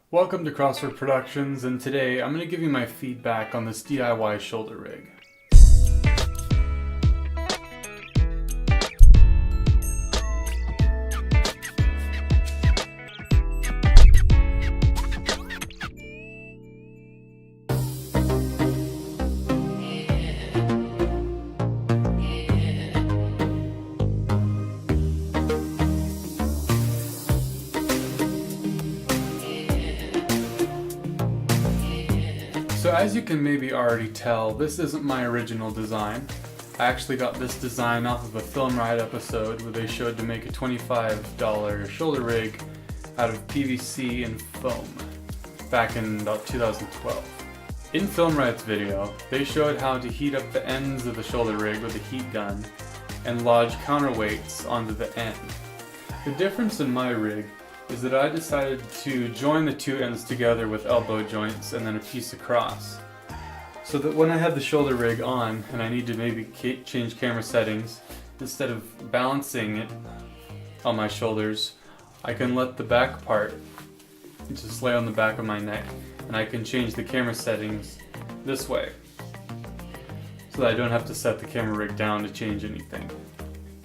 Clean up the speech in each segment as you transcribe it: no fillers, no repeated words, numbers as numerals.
Welcome to Crossword Productions, and today I'm going to give you my feedback on this DIY shoulder rig. So as you can maybe already tell, this isn't my original design. I actually got this design off of a Filmriot episode where they showed to make a $25 shoulder rig out of PVC and foam back in about 2012. In Filmriot's video, they showed how to heat up the ends of the shoulder rig with a heat gun and lodge counterweights onto the end. The difference in my rig is that I decided to join the two ends together with elbow joints and then a piece across. So that when I had the shoulder rig on and I need to maybe change camera settings, instead of balancing it on my shoulders, I can let the back part just lay on the back of my neck and I can change the camera settings this way so that I don't have to set the camera rig down to change anything.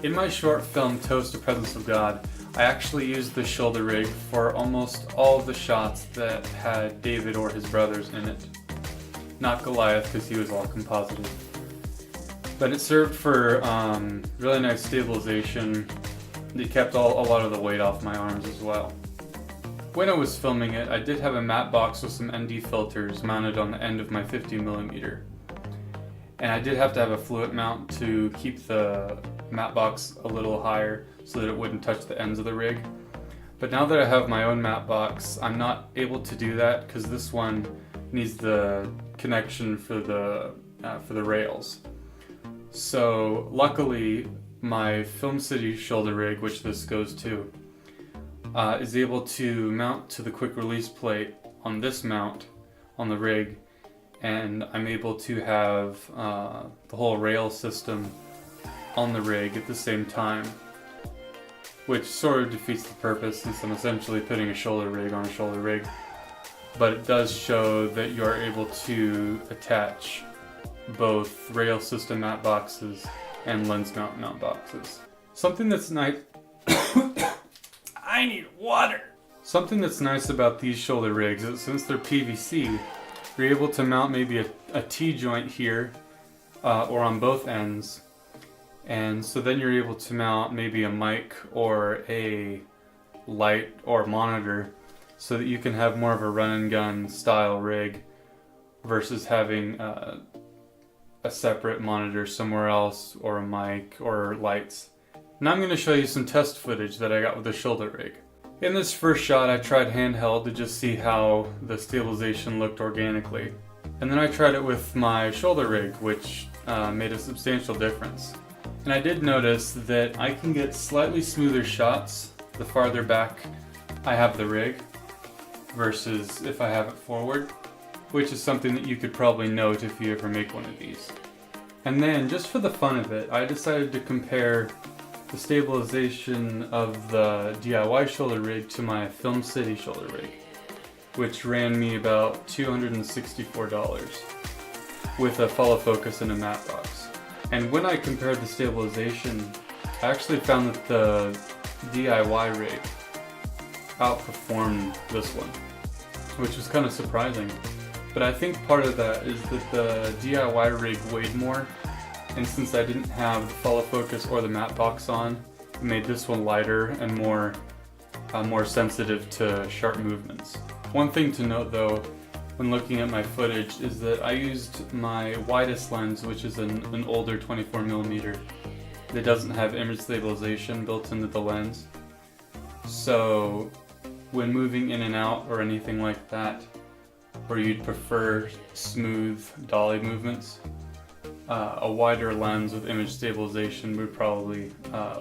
In my short film Toast: A Presence of God, I actually used the shoulder rig for almost all of the shots that had David or his brothers in it. Not Goliath, because he was all composited. But it served for really nice stabilization. It kept a lot of the weight off my arms as well. When I was filming it, I did have a matte box with some ND filters mounted on the end of my 50mm. And I did have to have a fluid mount to keep the matte box a little higher so that it wouldn't touch the ends of the rig. But now that I have my own matte box, I'm not able to do that because this one needs the connection for the rails. So luckily, my Film City shoulder rig, which this goes to, is able to mount to the quick release plate on this mount on the rig, and I'm able to have the whole rail system on the rig at the same time, which sort of defeats the purpose since I'm essentially putting a shoulder rig on a shoulder rig. But it does show that you are able to attach both rail system matte boxes and lens mount boxes. Something that's nice I need water! Something that's nice about these shoulder rigs is since they're PVC, you're able to mount maybe a T-joint here or on both ends. And so then you're able to mount maybe a mic or a light or monitor so that you can have more of a run and gun style rig versus having a separate monitor somewhere else or a mic or lights. Now I'm going to show you some test footage that I got with the shoulder rig. In this first shot I tried handheld to just see how the stabilization looked organically. And then I tried it with my shoulder rig, which made a substantial difference. And I did notice that I can get slightly smoother shots the farther back I have the rig versus if I have it forward, which is something that you could probably note if you ever make one of these. And then, just for the fun of it, I decided to compare the stabilization of the DIY shoulder rig to my Film City shoulder rig, which ran me about $264 with a follow focus and a matte box. And when I compared the stabilization, I actually found that the DIY rig outperformed this one, which was kind of surprising. But I think part of that is that the DIY rig weighed more, and since I didn't have the follow focus or the matte box on, it made this one lighter and more sensitive to sharp movements. One thing to note though, when looking at my footage, is that I used my widest lens, which is an older 24mm that doesn't have image stabilization built into the lens. So when moving in and out or anything like that, where you'd prefer smooth dolly movements, a wider lens with image stabilization would probably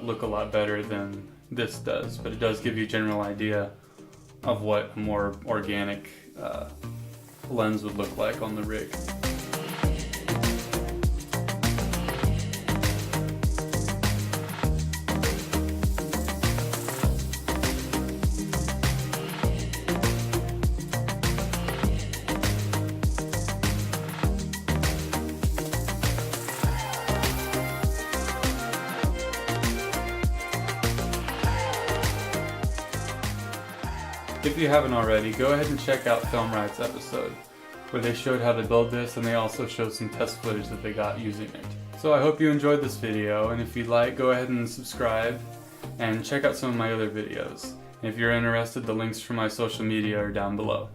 look a lot better than this does, but it does give you a general idea of what a more organic lens would look like on the rig. If you haven't already, go ahead and check out Filmriot's episode, where they showed how to build this and they also showed some test footage that they got using it. So I hope you enjoyed this video, and if you'd like, go ahead and subscribe and check out some of my other videos. And if you're interested, the links for my social media are down below.